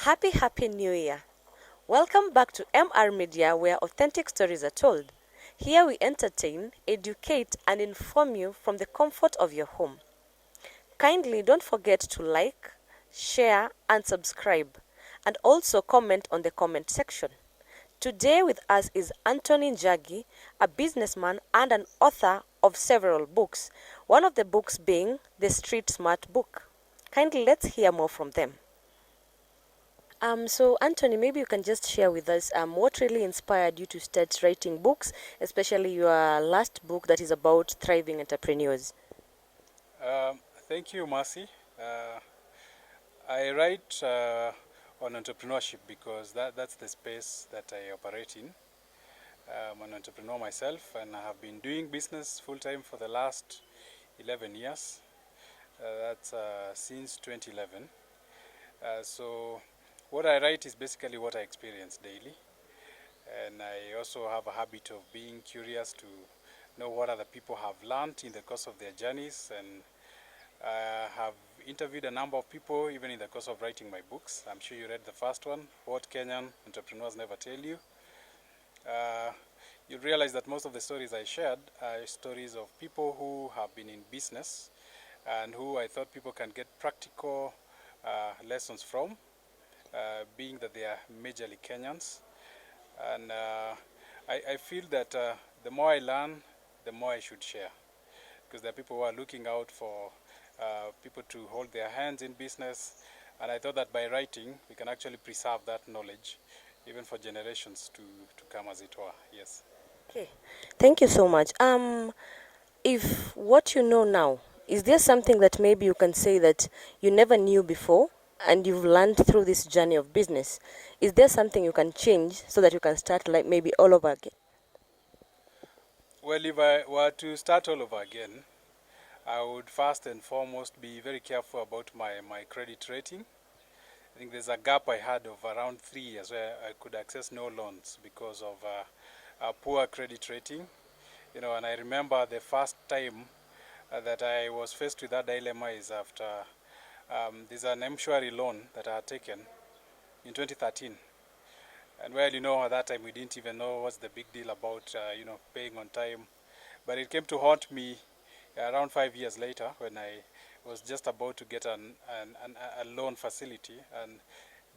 Happy New Year! Welcome back to MR Media where authentic stories are told. Here we entertain, educate and inform you from the comfort of your home. Kindly don't forget to like, share and subscribe and also comment on the comment section. Today with us is Antony Njagi, a businessman and an author of several books, one of the books being the Street Smart book. Kindly let's hear more from them. So Anthony, maybe you can just share with us what really inspired you to start writing books, especially your last book that is about thriving entrepreneurs. Thank you, Mercy. I write on entrepreneurship because that's the space that I operate in. I'm an entrepreneur myself and I have been doing business full-time for the last 11 years. That's since 2011. So what I write is basically what I experience daily. And I also have a habit of being curious to know what other people have learned in the course of their journeys, and I have interviewed a number of people even in the course of writing my books. I'm sure you read the first one, What Kenyan Entrepreneurs Never Tell You. You realize that most of the stories I shared are stories of people who have been in business and who I thought people can get practical lessons from, being that they are majorly Kenyans. And I feel that the more I learn, the more I should share, because there are people who are looking out for people to hold their hands in business, and I thought that by writing we can actually preserve that knowledge even for generations to come, as it were. Yes. Okay, thank you so much. If what you know now, is there something that maybe you can say that you never knew before and you've learned through this journey of business? Is there something you can change so that you can start like maybe all over again? Well, if I were to start all over again, I would first and foremost be very careful about my credit rating. I think there's a gap I had of around 3 years where I could access no loans because of a poor credit rating. And I remember the first time that I was faced with that dilemma is after there's an M-Shwari loan that I had taken in 2013. And well, at that time we didn't even know what's the big deal about, paying on time. But it came to haunt me around 5 years later when I was just about to get a loan facility. And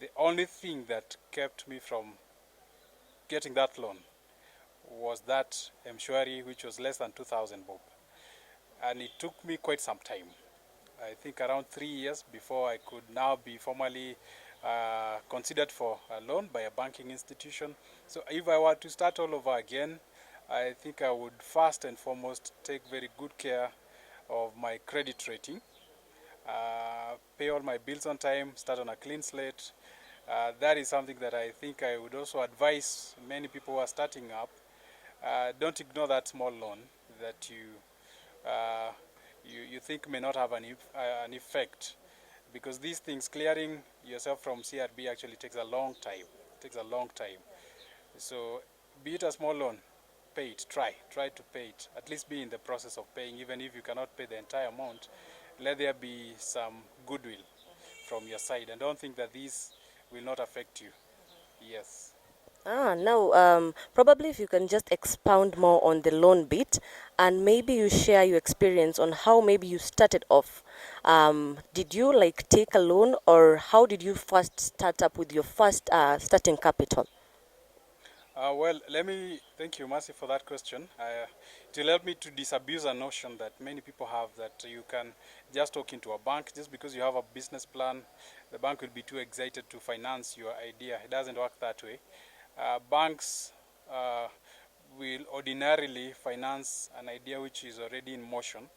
the only thing that kept me from getting that loan was that M-Shwari, which was less than 2,000 bob. And it took me quite some time. I think around 3 years before I could now be formally considered for a loan by a banking institution. So if I were to start all over again, I think I would first and foremost take very good care of my credit rating, pay all my bills on time, start on a clean slate. That is something that I think I would also advise many people who are starting up. Don't ignore that small loan that you think may not have an effect, because these things, clearing yourself from CRB actually takes a long time. It takes a long time. So be it a small loan, pay it. Try to pay it. At least be in the process of paying, even if you cannot pay the entire amount. Let there be some goodwill from your side, and don't think that these will not affect you. Yes. Now, probably if you can just expound more on the loan bit and maybe you share your experience on how maybe you started off. Did you like take a loan, or how did you first start up with your first starting capital? Well, thank you, Mercy, for that question. It will help me to disabuse a notion that many people have, that you can just talk into a bank just because you have a business plan. The bank will be too excited to finance your idea. It doesn't work that way. Banks will ordinarily finance an idea which is already in motion,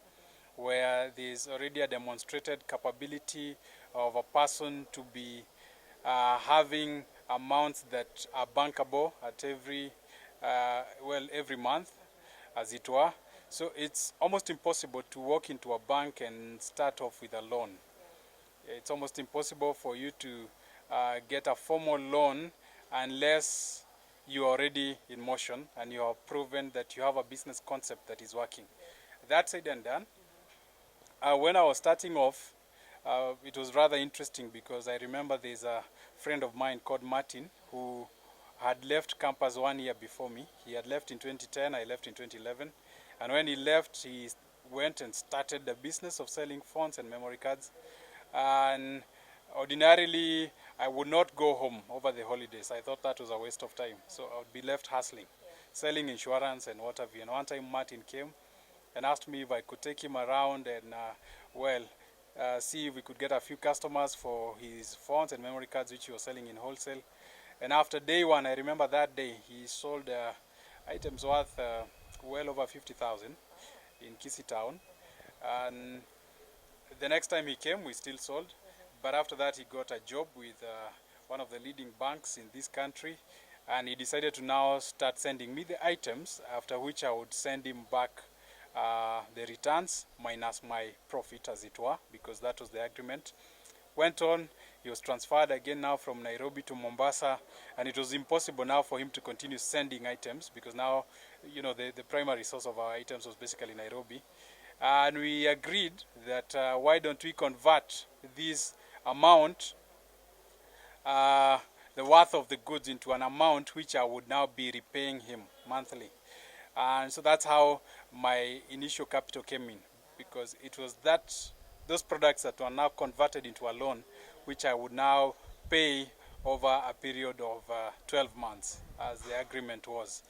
where there is already a demonstrated capability of a person to be having amounts that are bankable at every month, as it were. So it's almost impossible to walk into a bank and start off with a loan. It's almost impossible for you to get a formal loan unless you're already in motion and you have proven that you have a business concept that is working. That said and done, when I was starting off, it was rather interesting because I remember there's a friend of mine called Martin, who had left campus 1 year before me. He had left in 2010, I left in 2011. And when he left, he went and started the business of selling phones and memory cards. And ordinarily, I would not go home over the holidays. I thought that was a waste of time. So I would be left hustling, selling insurance and what have you. And one time Martin came and asked me if I could take him around and, see if we could get a few customers for his phones and memory cards, which he was selling in wholesale. And after day one, I remember that day, he sold items worth well over 50,000 in Kisii town. And the next time he came, we still sold. But after that, he got a job with one of the leading banks in this country. And he decided to now start sending me the items, after which I would send him back the returns minus my profit, as it were, because that was the agreement. Went on, he was transferred again now from Nairobi to Mombasa, and it was impossible now for him to continue sending items because now, you know, the primary source of our items was basically Nairobi. And we agreed that why don't we convert this amount, the worth of the goods, into an amount which I would now be repaying him monthly. And so that's how my initial capital came in, because it was those products that were now converted into a loan, which I would now pay over a period of 12 months, as the agreement was.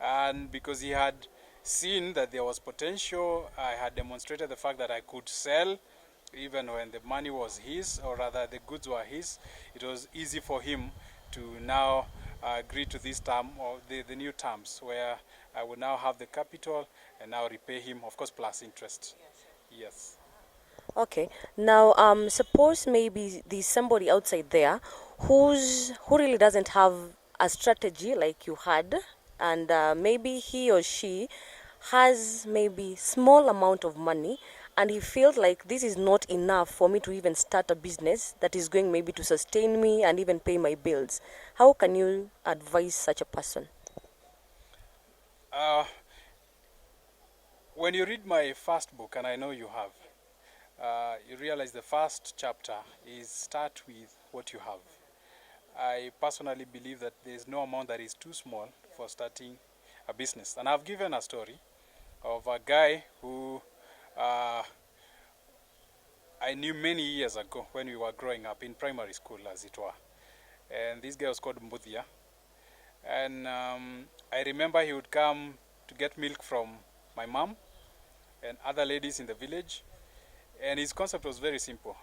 And because he had seen that there was potential, I had demonstrated the fact that I could sell even when the money was his, or rather the goods were his. It was easy for him to now agree to this term, or the new terms, where I would now have the capital and now repay him, of course, plus interest. Yes. Okay. Now, suppose maybe there's somebody outside there who really doesn't have a strategy like you had, and maybe he or she has maybe small amount of money, and he feels like this is not enough for me to even start a business that is going maybe to sustain me and even pay my bills. How can you advise such a person? When you read my first book, and I know you have, you realize the first chapter is start with what you have. I personally believe that there is no amount that is too small for starting a business. And I've given a story of a guy who I knew many years ago when we were growing up in primary school, as it were. And this guy was called Mbuthia. And I remember he would come to get milk from my mom and other ladies in the village. And his concept was very simple.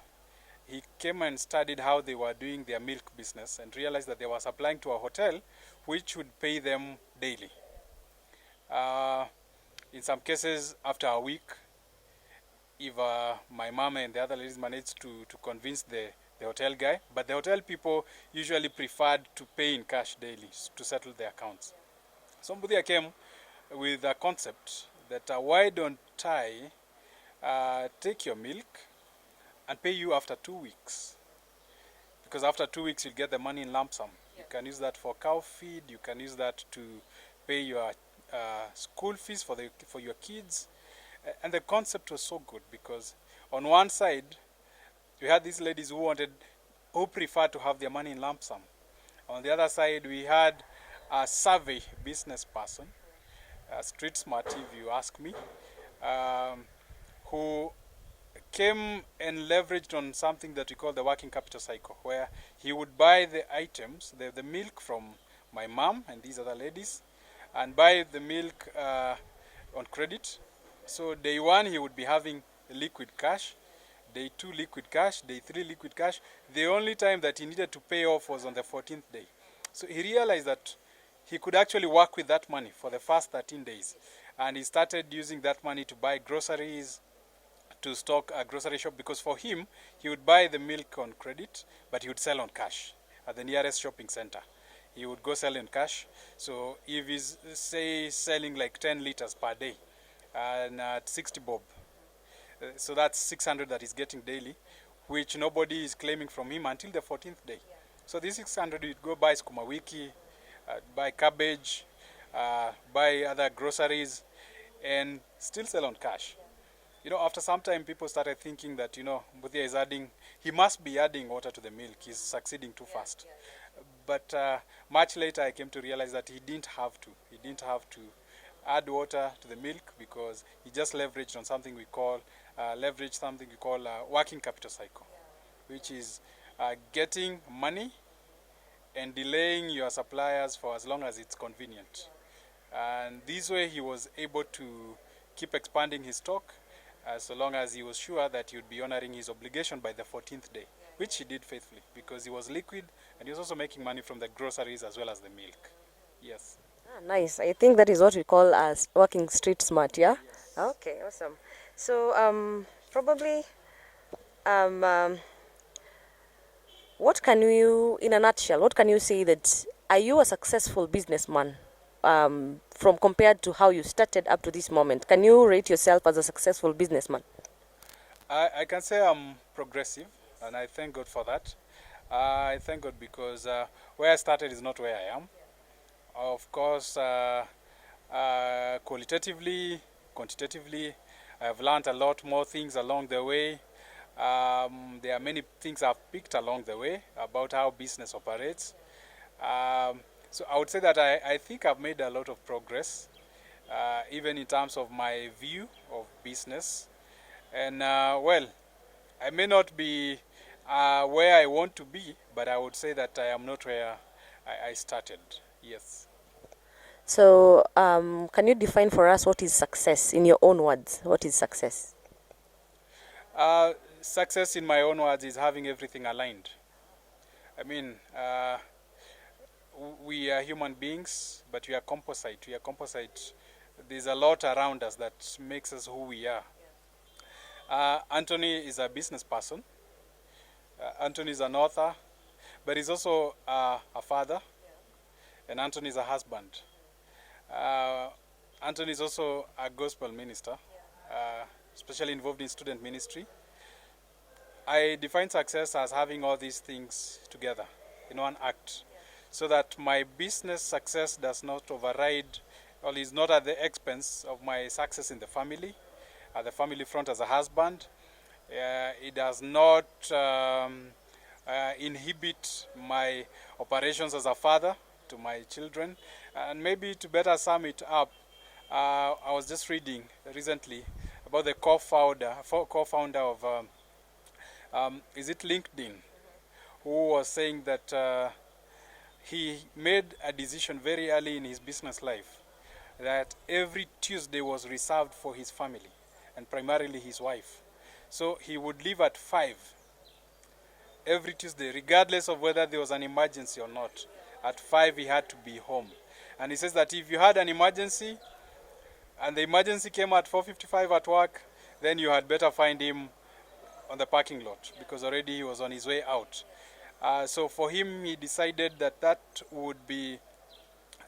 He came and studied how they were doing their milk business and realized that they were supplying to a hotel which would pay them daily. In some cases, after a week, if my mom and the other ladies managed to convince the hotel guy, but the hotel people usually preferred to pay in cash daily to settle their accounts. Somebody came with a concept that why don't I take your milk and pay you after 2 weeks? Because after 2 weeks, you'll get the money in lump sum. You can use that for cow feed. You can use that to pay your school fees for your kids. And the concept was so good because on one side, we had these ladies who preferred to have their money in lump sum. On the other side, we had a savvy business person, street smart if you ask me, who came and leveraged on something that we call the working capital cycle, where he would buy the items, the milk from my mom and these other ladies, and buy the milk on credit. So day one, he would be having liquid cash. Day 2, liquid cash. Day 3, liquid cash. The only time that he needed to pay off was on the 14th day. So he realized that he could actually work with that money for the first 13 days. And he started using that money to buy groceries, to stock a grocery shop, because for him, he would buy the milk on credit, but he would sell on cash at the nearest shopping center. He would go sell in cash. So if he's, say, selling like 10 liters per day, and at 60 bob, so that's 600 that he's getting daily, which nobody is claiming from him until the 14th day. So this 600, you'd go buy sukuma wiki, buy cabbage, buy other groceries, and still sell on cash. You know, after some time, people started thinking that, you know, Mbuthia is adding he must be adding water to the milk. He's succeeding too fast. But much later, I came to realize that he didn't have to. He didn't have to add water to the milk because he just leveraged on something we call working capital cycle, which is getting money and delaying your suppliers for as long as it's convenient. And this way he was able to keep expanding his stock so long as he was sure that he would be honoring his obligation by the 14th day, which he did faithfully because he was liquid and he was also making money from the groceries as well as the milk. Yes. Nice. I think that is what we call as working street smart, yeah? Yes. Okay, awesome. So, probably, what can you, in a nutshell, what can you say that, are you a successful businessman from compared to how you started up to this moment? Can you rate yourself as a successful businessman? I can say I'm progressive, and I thank God for that. I thank God because where I started is not where I am. Of course, qualitatively, quantitatively, I've learned a lot more things along the way. There are many things I've picked along the way about how business operates. So I would say that I think I've made a lot of progress, even in terms of my view of business. And well, I may not be where I want to be, but I would say that I am not where I started. Yes. So, can you define for us what is success in your own words? What is success? Success, in my own words, is having everything aligned. I mean, we are human beings, but we are composite. We are composite. There's a lot around us that makes us who we are. Antony is a business person. Antony is an author, but he's also a father, and Antony is a husband. Antony is also a gospel minister, especially involved in student ministry. I define success as having all these things together in one act, so that my business success does not override or is not at the expense of my success in the family, at the family front as a husband. It does not inhibit my operations as a father to my children. And maybe to better sum it up, I was just reading recently about the co-founder of is it LinkedIn, who was saying that he made a decision very early in his business life that every Tuesday was reserved for his family and primarily his wife. So he would leave at 5 every Tuesday, regardless of whether there was an emergency or not. At 5 he had to be home. And he says that if you had an emergency and the emergency came at 4:55 at work, then you had better find him on the parking lot because already he was on his way out. So for him, he decided that that would be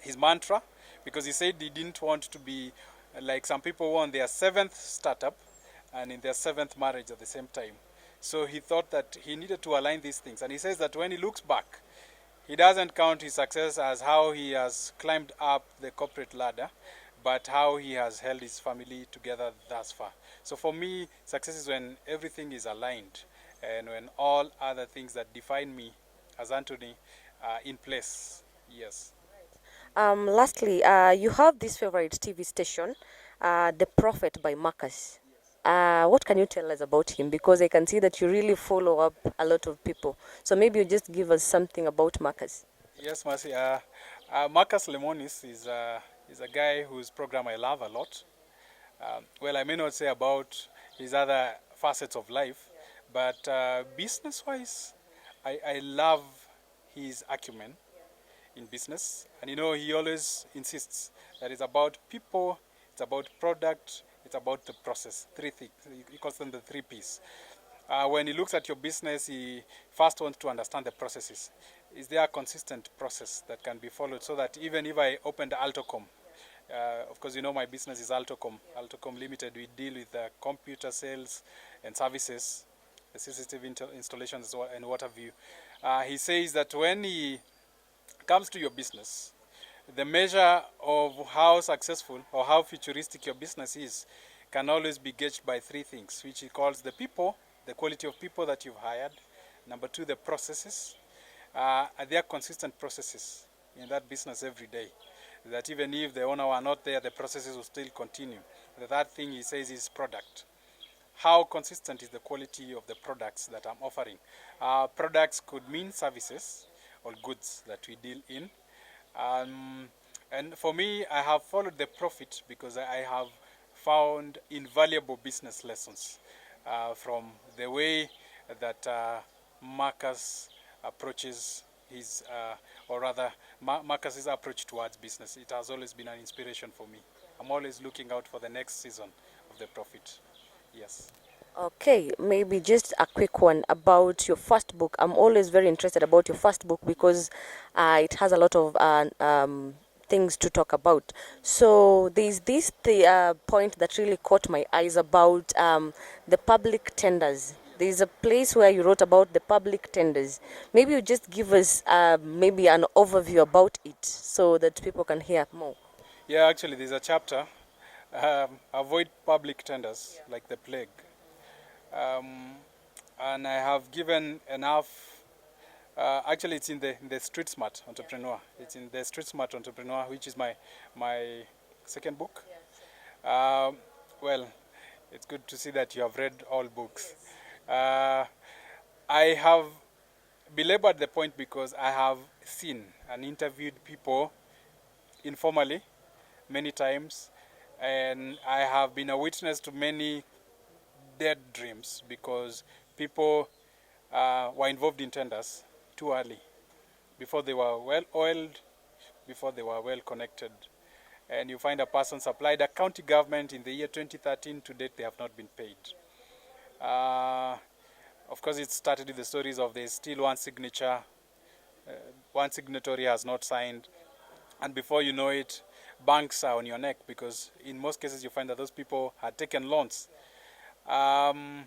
his mantra because he said he didn't want to be like some people who were on their 7th startup and in their 7th marriage at the same time. So he thought that he needed to align these things. And he says that when he looks back, he doesn't count his success as how he has climbed up the corporate ladder, but how he has held his family together thus far. So for me, success is when everything is aligned and when all other things that define me as Antony are in place. Yes. Lastly, you have this favorite TV station, The Prophet by Marcus. What can you tell us about him? Because I can see that you really follow up a lot of people. So maybe you just give us something about Marcus. Yes, Mercy. Marcus Lemonis is a guy whose program I love a lot. Well, I may not say about his other facets of life, but business-wise, I love his acumen in business. And you know, he always insists that it's about people, it's about product, it's about the process. 3 things. He calls them the 3 Ps. When he looks at your business, he first wants to understand the processes. Is there a consistent process that can be followed so that even if I opened Altocom, of course, you know my business is Altocom Limited. We deal with computer sales and services, CCTV installations and what have you. He says that when he comes to your business, the measure of how successful or how futuristic your business is can always be gauged by 3 things, which he calls the people, the quality of people that you've hired. Number two, the processes. Are there consistent processes in that business every day? That even if the owner were not there, the processes will still continue. The third thing he says is product. How consistent is the quality of the products that I'm offering? Products could mean services or goods that we deal in. And for me, I have followed the profit because I have found invaluable business lessons from the way that Marcus approaches his, or rather, Marcus's approach towards business. It has always been an inspiration for me. I'm always looking out for the next season of the profit. Yes. Okay, maybe just a quick one about your first book. I'm always very interested about your first book because it has a lot of things to talk about. So there's this point that really caught my eyes about the public tenders. There's a place where you wrote about the public tenders. Maybe you just give us maybe an overview about it so that people can hear more. Yeah, actually, there's a chapter, avoid public tenders like the plague. And I have given enough. Actually, it's in the Street Smart Entrepreneur. It's in the Street Smart Entrepreneur, which is my second book. Well, it's good to see that you have read all books. I have belabored the point because I have seen and interviewed people informally many times, and I have been a witness to many dead dreams because people were involved in tenders too early, before they were well oiled, before they were well connected. And you find a person supplied a county government in the year 2013, to date they have not been paid. Of course, it started with the stories of there's still one signature, one signatory has not signed, and before you know it, banks are on your neck because in most cases you find that those people had taken loans. I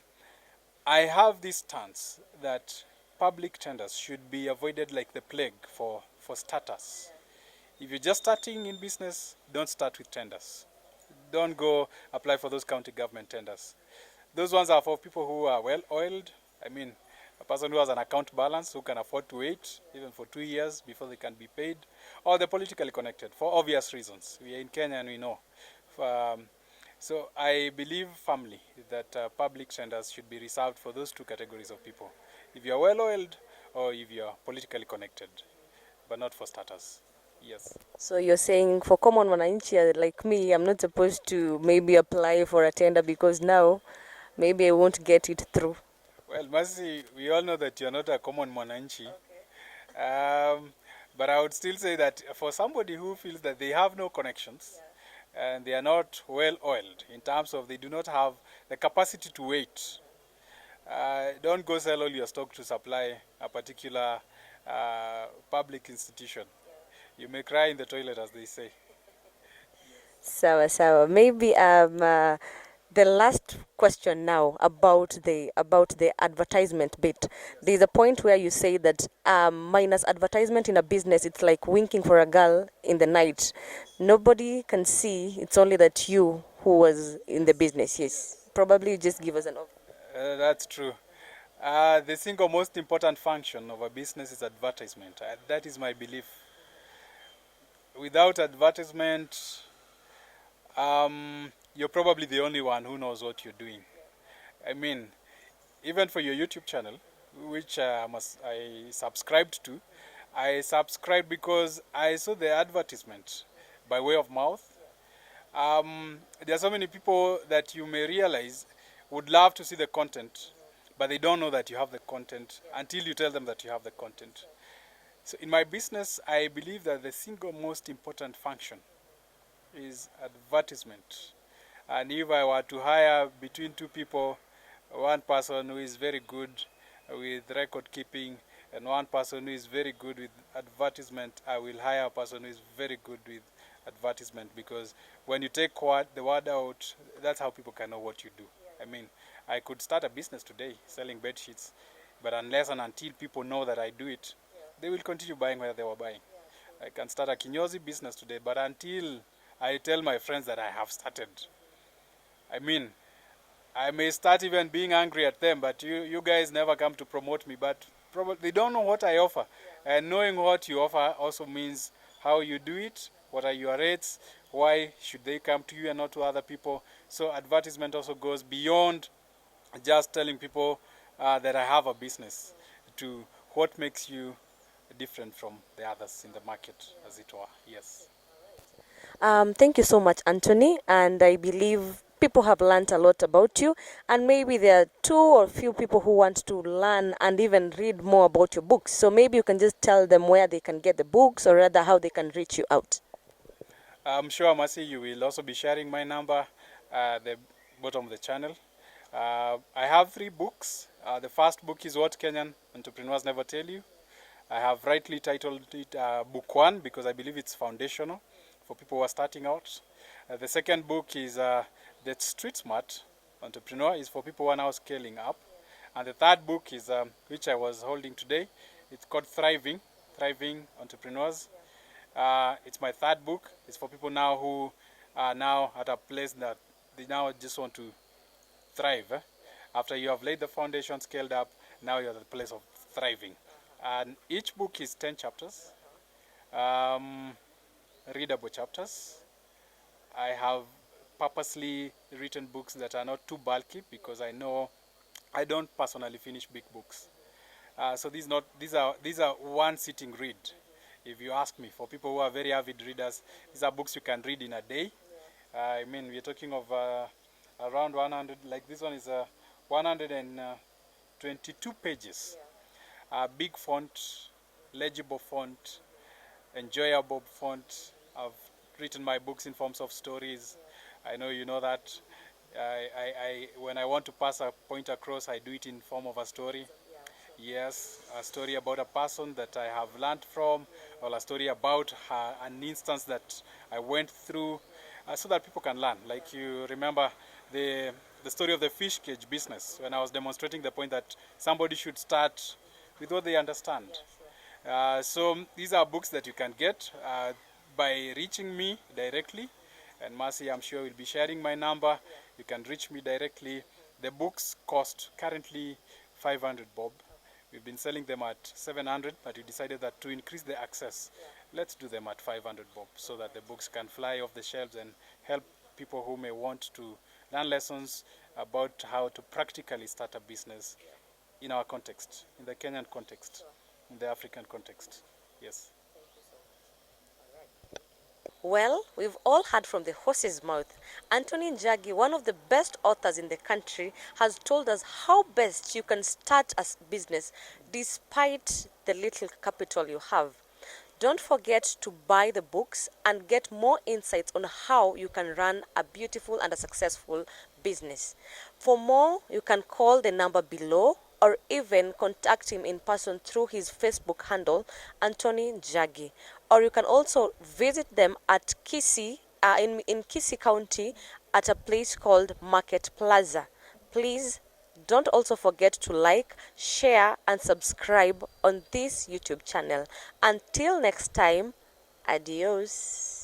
have this stance that public tenders should be avoided like the plague for starters. If you're just starting in business, don't start with tenders. Don't go apply for those county government tenders. Those ones are for people who are well oiled. I mean, a person who has an account balance, who can afford to wait even for 2 years before they can be paid, or they're politically connected for obvious reasons. We are in Kenya and we know. So I believe firmly that public tenders should be reserved for those two categories of people. If you're well oiled or if you're politically connected, but not for starters. Yes. So you're saying for common wananchi like me, I'm not supposed to maybe apply for a tender because now maybe I won't get it through. Well, Mercy, we all know that you're not a common mwananchi. But I would still say that for somebody who feels that they have no connections, and they are not well oiled in terms of they do not have the capacity to wait, don't go sell all your stock to supply a particular public institution. You may cry in the toilet, as they say. Sawa. Maybe the last question now about the advertisement bit. There's a point where you say that minus advertisement in a business, it's like winking for a girl in the night. Nobody can see. It's only that you who was in the business. Yes. Probably just give us an overview. That's true. The single most important function of a business is advertisement. That is my belief. Without advertisement, you're probably the only one who knows what you're doing. I mean, even for your YouTube channel, which I subscribed to, I subscribed because I saw the advertisement by way of mouth. There are so many people that you may realize would love to see the content, but they don't know that you have the content until you tell them that you have the content. So in my business, I believe that the single most important function is advertisement. And if I were to hire between two people, one person who is very good with record keeping and one person who is very good with advertisement, I will hire a person who is very good with advertisement, because when you take the word out, that's how people can know what you do. I mean, I could start a business today selling bed sheets, but unless and until people know that I do it, they will continue buying where they were buying. I can start a kinyozi business today, but until I tell my friends that I have started, I mean, I may start even being angry at them, but you guys never come to promote me. But probably they don't know what I offer. And knowing what you offer also means how you do it, what are your rates, why should they come to you and not to other people. So advertisement also goes beyond just telling people that I have a business to what makes you different from the others in the market, as it were. Yes. Thank you so much, Anthony. And I believe people have learned a lot about you. And maybe there are two or few people who want to learn and even read more about your books. So maybe you can just tell them where they can get the books, or rather how they can reach you out. I'm sure, Mercy, you will also be sharing my number at the bottom of the channel. I have 3 books. The first book is What Kenyan Entrepreneurs Never Tell You. I have rightly titled it Book 1 because I believe it's foundational for people who are starting out. The second book is The Street Smart Entrepreneur, is for people who are now scaling up. And the third book is, which I was holding today, it's called Thriving Entrepreneurs. It's my third book. It's for people now who are now at a place that they now just want to thrive. After you have laid the foundation, scaled up, now you're at the place of thriving. And each book is 10 chapters, readable chapters. I have purposely written books that are not too bulky because I know I don't personally finish big books. So these are one sitting read. If you ask me, for people who are very avid readers, these are books you can read in a day. I mean, we're talking of around 100, like this one is 122 pages. Big font, legible font, enjoyable font. I've written my books in forms of stories. I know you know that. When I want to pass a point across, I do it in form of a story. Yes, a story about a person that I have learned from, or a story about an instance that I went through, so that people can learn. Like you remember the story of the fish cage business, when I was demonstrating the point that somebody should start with what they understand. So these are books that you can get by reaching me directly. And Mercy, I'm sure, will be sharing my number. You can reach me directly. The books cost currently 500 bob. We've been selling them at 700, but we decided that to increase the access, let's do them at 500 bob so that the books can fly off the shelves and help people who may want to learn lessons about how to practically start a business in our context, in the Kenyan context, in the African context. Yes. Well, we've all heard from the horse's mouth. Antony Njagi, one of the best authors in the country, has told us how best you can start a business despite the little capital you have. Don't forget to buy the books and get more insights on how you can run a beautiful and a successful business. For more, you can call the number below or even contact him in person through his Facebook handle, Antony Njagi. Or you can also visit them at Kisii, in Kisii County, at a place called Market Plaza. Please don't also forget to like, share, and subscribe on this YouTube channel. Until next time, adios.